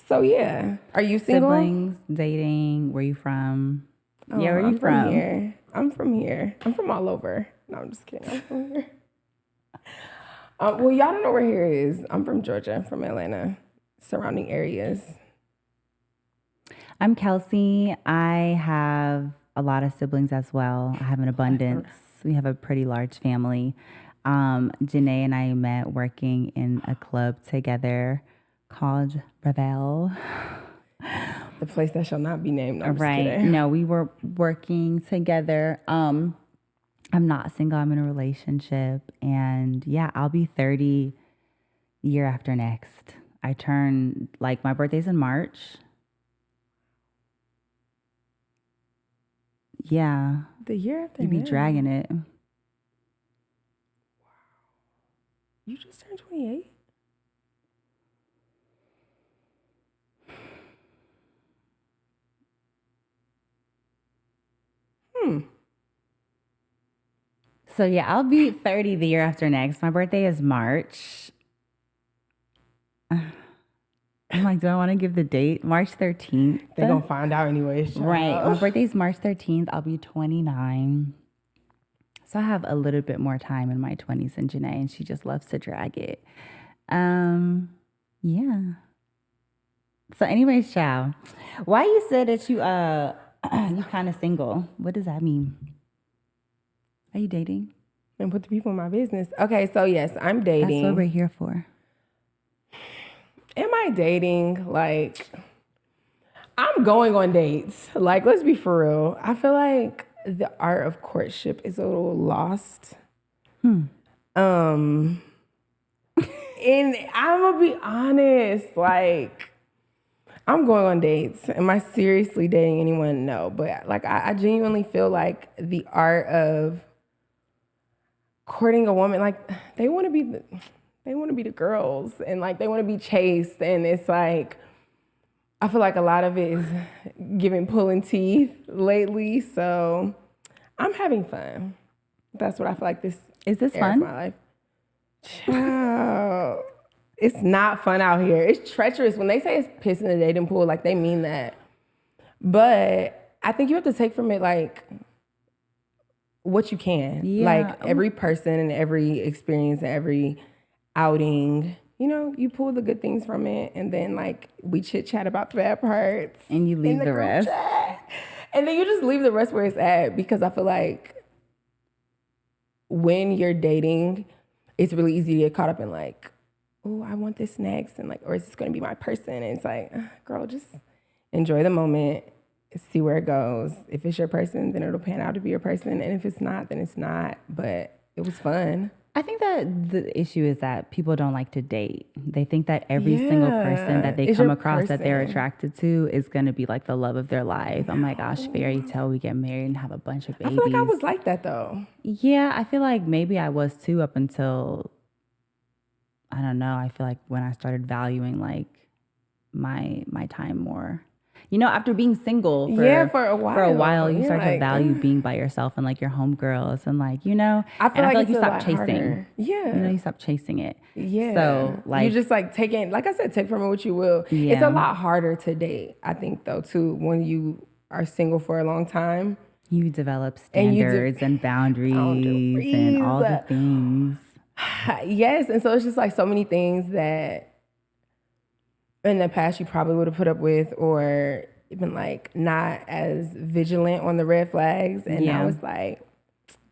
So yeah, are you single? Siblings, dating, where you from? Oh, Yeah, where you I'm from from? here. I'm from here. I'm from all over. No, I'm just kidding. I'm from here. Well, y'all don't know where here is. I'm from Georgia, from Atlanta, surrounding areas. I'm Kelsey. I have a lot of siblings as well. I have an abundance. We have a pretty large family. Janae and I met working in a club together called Revel. The place that shall not be named. No, I'm just Right. kidding. No, we were working together. I'm not single. I'm in a relationship. And yeah, I'll be 30 year after next. I turn, like, my birthday's in March. Yeah. The year after You be next. dragging it. You just turned 28. So yeah, I'll be 30 the year after next. My birthday is March. I'm like, do I want to give the date? March 13th. They're gonna find out anyways. Child. Right. My birthday's March 13th. I'll be 29. So I have a little bit more time in my 20s than Janae, and she just loves to drag it. Yeah. So anyways, child, why you said that you you kind of single? What does that mean? Are you dating? And put the people in my business. Okay, so yes, I'm dating. That's what we're here for. Am I dating? Like, I'm going on dates. Like, let's be for real. I feel like the art of courtship is a little lost. And I'm gonna be honest, like, I'm going on dates. Am I seriously dating anyone? No. But like I genuinely feel like the art of courting a woman, like they want to be the girls, and like they want to be chased, and it's like I feel like a lot of it is giving pulling teeth lately. So I'm having fun. That's what I feel like this Is this era of fun? my life. Child, it's not fun out here. It's treacherous. When they say it's piss in the dating pool, like they mean that. But I think you have to take from it like what you can. Yeah. Like every person and every experience and every outing, you know, you pull the good things from it, and then like we chit chat about the bad parts. And you leave the rest. And then you just leave the rest where it's at, because I feel like when you're dating, it's really easy to get caught up in like, oh, I want this next, and like, or is this going to be my person? And it's like, girl, just enjoy the moment, see where it goes. If it's your person, then it'll pan out to be your person, and if it's not, then it's not. But it was fun. I think that the issue is that people don't like to date. They think that every single person that they come across that they're attracted to is going to be like the love of their life. Oh my gosh, fairy tale, we get married and have a bunch of babies. I feel like I was like that though. Yeah, I feel like maybe I was too up until, I don't know, I feel like when I started valuing like my time more. You know, after being single for a while, you start to value being by yourself and like your homegirls, and like, you know, I feel like you stop chasing. Harder. Yeah. You know, you stop chasing it. Yeah. So like, you just like taking, like I said, take from it what you will. Yeah. It's a lot harder to date, I think though, too, when you are single for a long time. You develop standards and boundaries and all the things. Yes. And so it's just like so many things that in the past you probably would have put up with, or even like not as vigilant on the red flags. And now it's like,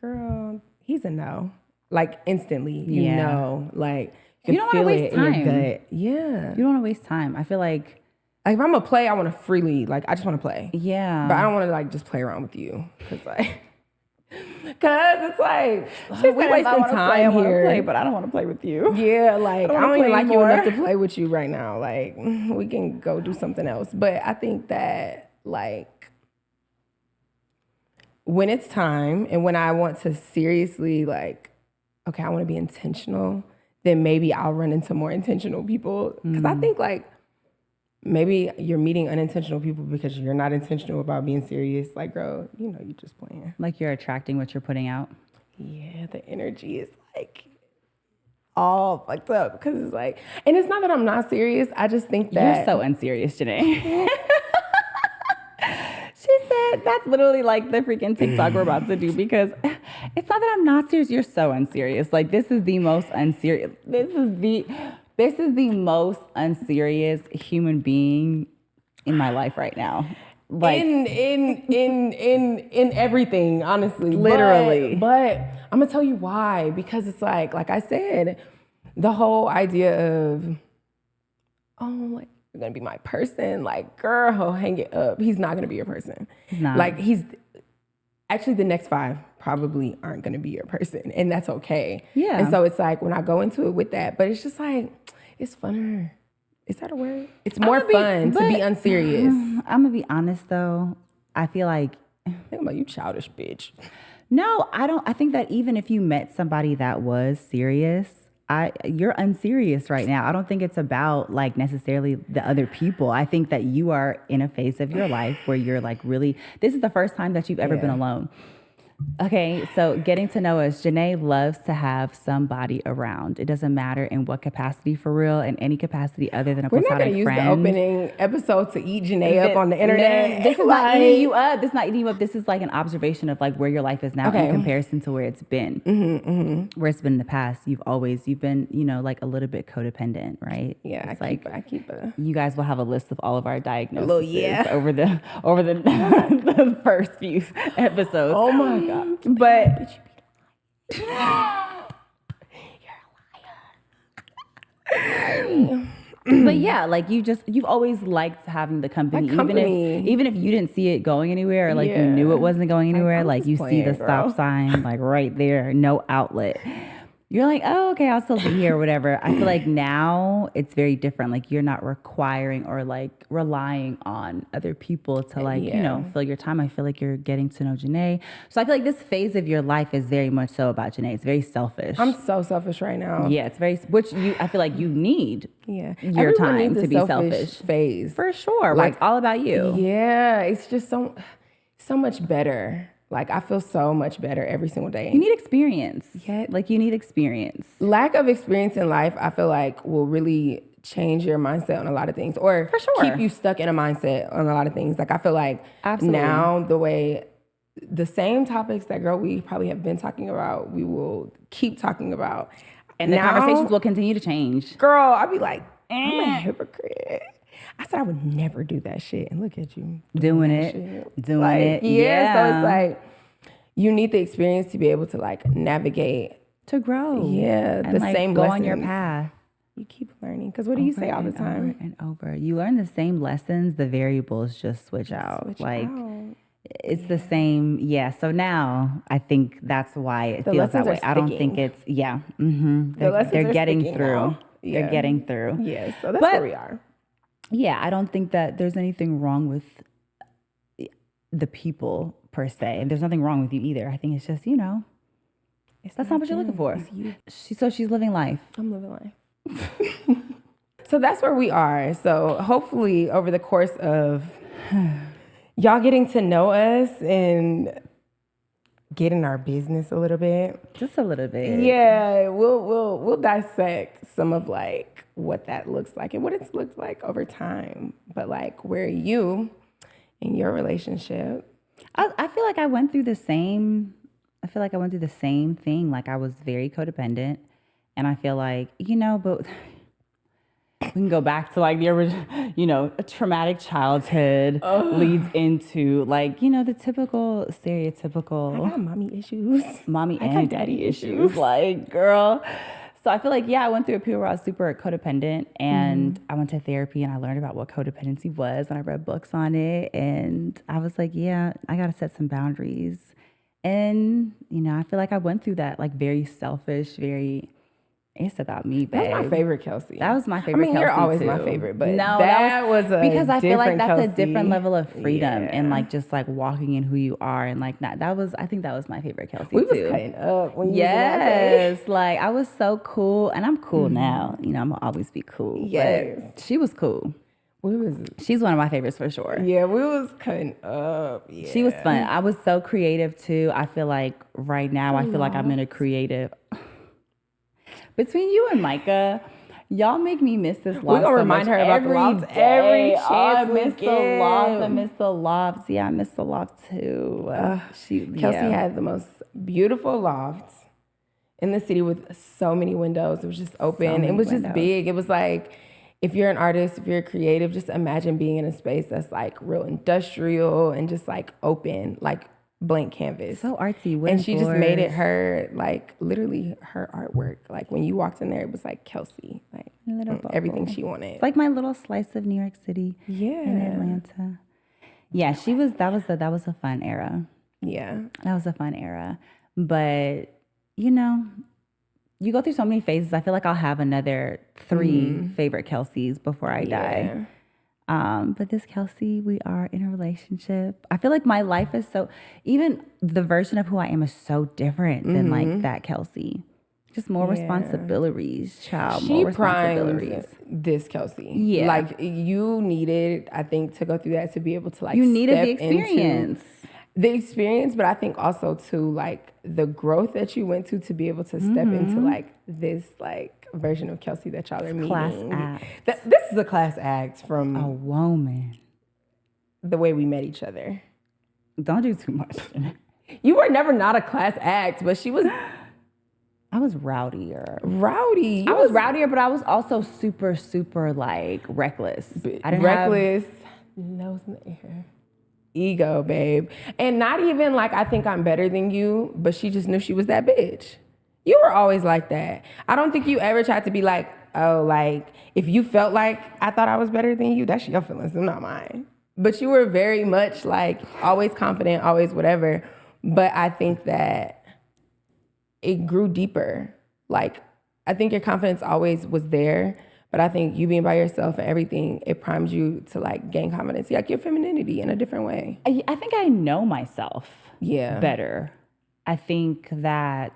girl, he's a no. Like instantly, you know, like you don't want to waste time. In your gut. Yeah. You don't want to waste time. I feel like if I'm gonna play, I want to freely, like I just want to play. Yeah. But I don't want to like just play around with you, cause it's like we wasting time here. Play, but I don't want to play with you. Yeah, like I don't even like you enough to play with you right now. Like we can go do something else. But I think that like when it's time and when I want to seriously like, okay, I want to be intentional, then maybe I'll run into more intentional people. Because I think like maybe you're meeting unintentional people because you're not intentional about being serious. Like, girl, you know, you just playing. Like you're attracting what you're putting out. Yeah, the energy is like all fucked up because it's like, and it's not that I'm not serious. I just think that You're so unserious, Janae. She said that's literally like the freaking TikTok we're about to do, because it's not that I'm not serious. You're so unserious. Like, this is the most unserious. This is the most unserious human being in my life right now. Like, in everything, honestly, literally. But I'm gonna tell you why, because it's like I said, the whole idea of, oh, like, you're gonna be my person, like, girl, hang it up. He's not gonna be your person. not. Like, he's actually, the next 5 probably aren't gonna be your person, and that's okay. Yeah. And so it's like, when I go into it with that, but it's just like, it's funner. Is that a word? It's more fun to be unserious. I'm gonna be honest though. I feel like, Think about you, childish bitch. no, I don't. I think that even if you met somebody that was serious, you're unserious right now. I don't think it's about like necessarily the other people. I think that you are in a phase of your life where you're like, really, this is the first time that you've ever been alone. Okay, so getting to know us, Janae loves to have somebody around. It doesn't matter in what capacity, for real, in any capacity other than a We're not platonic gonna use friend. the opening episode to eat Janae up on the internet. This is not eating you up. This is not eating you up. This is like an observation of like where your life is now Okay. in comparison to where it's been. Where it's been in the past. You've been, like a little bit codependent, right? Yeah, It's I keep a you guys will have a list of all of our diagnoses over the the first few episodes. Oh my God. But but yeah, like you've always liked having the company, even if you didn't see it going anywhere, or like you knew it wasn't going anywhere, I'm like just you playing, see the girl. stop sign like right there, no outlet. You're like, oh, okay, I'll still be here or whatever. I feel like now it's very different. Like, you're not requiring or like relying on other people to like, fill your time. I feel like you're getting to know Janae. So I feel like this phase of your life is very much so about Janae. It's very selfish. I'm so selfish right now. Yeah, it's very, I feel like you need Yeah. your Everyone time needs to a be selfish. phase. For sure. Like, Like, all about you. Yeah, it's just so much better. Like, I feel so much better every single day. You need experience. Yeah. Like, you need experience. Lack of experience in life, I feel like, will really change your mindset on a lot of things, or For sure. keep you stuck in a mindset on a lot of things. Like, I feel like Absolutely. now the same topics that, girl, we probably have been talking about, we will keep talking about. And the now, conversations will continue to change. Girl, I'll be like, I'm a hypocrite. I said I would never do that shit, and look at you Doing that it. shit. Doing Like, it. Yeah, so it's like, you need the experience to be able to like navigate. To grow. Yeah, And the like same go on your lessons. path. You keep learning, because what do you say all the time? Over and over. You learn the same lessons, the variables just switch out. Switch like out. it's the same. Yeah. So now I think that's why it feels that lessons are way. I don't think sticking. it's They're are getting sticking through. now. They're Yeah. getting through. Yeah, so that's But- where we are. Yeah, I don't think that there's anything wrong with the people per se. And there's nothing wrong with you either. I think it's just, that's not what you're looking for. It's you. She's living life. I'm living life. So that's where we are. So hopefully over the course of y'all getting to know us and getting our business a little bit. Just a little bit. Yeah, we'll dissect some of like what that looks like and what it's looked like over time. But like, where are you in your relationship? I feel like I went through the same thing. Like, I was very codependent, and I feel like, but we can go back to like the original, a traumatic childhood leads into like, the typical stereotypical I got mommy issues. mommy I got and daddy daddy issues. Like, girl. So I feel like, I went through a period where I was super codependent, and I went to therapy and I learned about what codependency was, and I read books on it, and I was like, I got to set some boundaries. And, I feel like I went through that, like, very selfish, it's about me, babe. That's my favorite, Kelsey. That was my favorite. I mean, you're Kelsey, always too. my favorite, but no, that was a because I feel like different that's a Kelsey. different level of freedom, and Yeah. like just like walking in who you are, and like I think that was my favorite Kelsey We too. was cutting up when you was in that phase. Yes, like I was so cool, and I'm cool now. I'm gonna always be cool. Yes. But she was cool. We was, She's one of my favorites for sure. yeah, we was cutting up. Yeah. She was fun. I was so creative too. I feel like right now, I feel like I'm in a creative. Between you and Micah, y'all make me miss this loft. We're gonna so remind much her about the loft every chance I we miss the get. loft. I miss the loft. Yeah, I miss the loft too. Kelsey had the most beautiful lofts in the city with so many windows. It was just open. It was just big. It was like, if you're an artist, if you're creative, just imagine being in a space that's like real industrial and just like open, like blank canvas. So artsy. And she just made it her, like literally her artwork. Like when you walked in there, it was like Kelsey, like everything she wanted. It's like my little slice of New York City. Yeah. In Atlanta. Yeah, that was a fun era. Yeah. That was a fun era. But, you know, you go through so many phases. I feel like I'll have another 3 favorite Kelseys before I die. But this Kelsey, we are in a relationship. I feel like my life is even the version of who I am is so different than like that Kelsey. Just more responsibilities, child. She more responsibilities. primed this Kelsey. Yeah. Like you needed, I think, to go through that to be able to like you needed step the experience. The experience, but I think also too like the growth that you went to be able to step into like this like version of Kelsey that y'all are meeting. Class act. This is a class act from a woman. The way we met each other. Don't do too much. You were never not a class act, but she was. I was rowdier. Rowdy. I was rowdier, but I was also super, super like reckless. I didn't reckless. Nose in the air. Ego, babe. And not even like I think I'm better than you, but she just knew she was that bitch. You were always like that. I don't think you ever tried to be like, oh, like if you felt like I thought I was better than you, that's your feelings, they're not mine. But you were very much like always confident, always whatever. But I think that it grew deeper. Like I think your confidence always was there. But I think you being by yourself and everything, it primes you to like gain confidence, like your femininity in a different way. I think I know myself better. I think that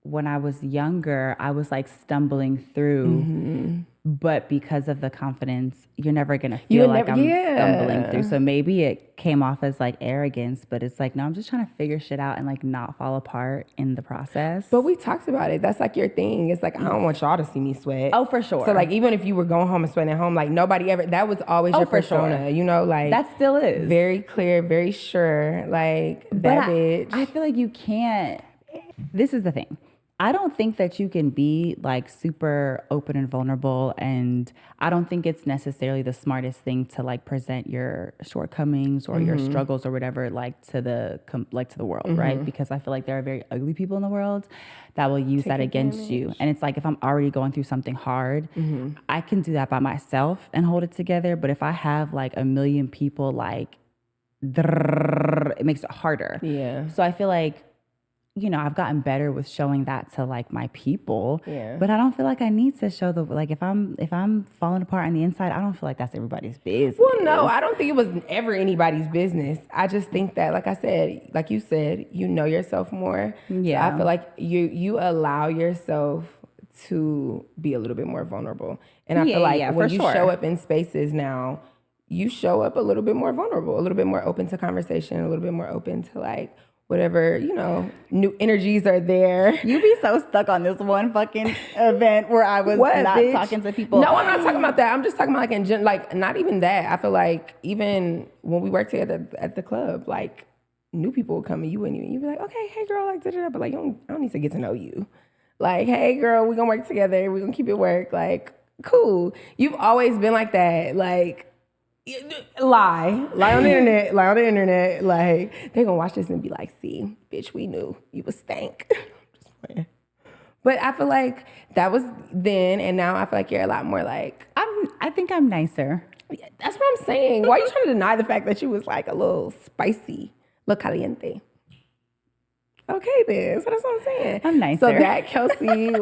when I was younger, I was like stumbling through, but because of the confidence, you're never gonna feel like I'm stumbling through. So maybe it came off as like arrogance, but it's like, no, I'm just trying to figure shit out and like not fall apart in the process. But we talked about it. That's like your thing. It's like, I don't want y'all to see me sweat. Oh, for sure. So like, even if you were going home and sweating at home, like nobody ever, that was always your persona, you know, like. That still is. Very clear, very sure, like that bitch. I feel like you can't, this is the thing. I don't think that you can be like super open and vulnerable, and I don't think it's necessarily the smartest thing to like present your shortcomings or your struggles or whatever like to the world, right? Because I feel like there are very ugly people in the world that will use that against you. And it's like, if I'm already going through something hard, I can do that by myself and hold it together. But if I have like a million people like, it makes it harder. Yeah. So I feel like, you know, I've gotten better with showing that to like my people, but I don't feel like I need to show like if I'm falling apart on the inside, I don't feel like that's everybody's business. Well, no, I don't think it was ever anybody's business. I just think that, like I said, like you said, you know yourself more. Yeah, so I feel like you allow yourself to be a little bit more vulnerable, and I feel like when you show up in spaces now, you show up a little bit more vulnerable, a little bit more open to conversation, a little bit more open to like. Whatever, you know, new energies are there. You be so stuck on this one fucking event where I was talking to people. No, I'm not talking about that. I'm just talking about like in general, like not even that. I feel like even when we worked together at the club, like new people would come and you'd be like, okay, hey girl, like da-da-da, but like I don't need to get to know you. Like, hey girl, we're gonna work together. We're gonna keep it work. Like, cool. You've always been like that. Like, lie on the internet, like they gonna watch this and be like, see, bitch, we knew you was stank. Just playing. But I feel like that was then, and now I feel like you're a lot more like I think I'm nicer. That's what I'm saying. Why are you trying to deny the fact that you was like a little spicy, a little caliente? Okay then, so that's what I'm saying. I'm nicer. So that Kelsey was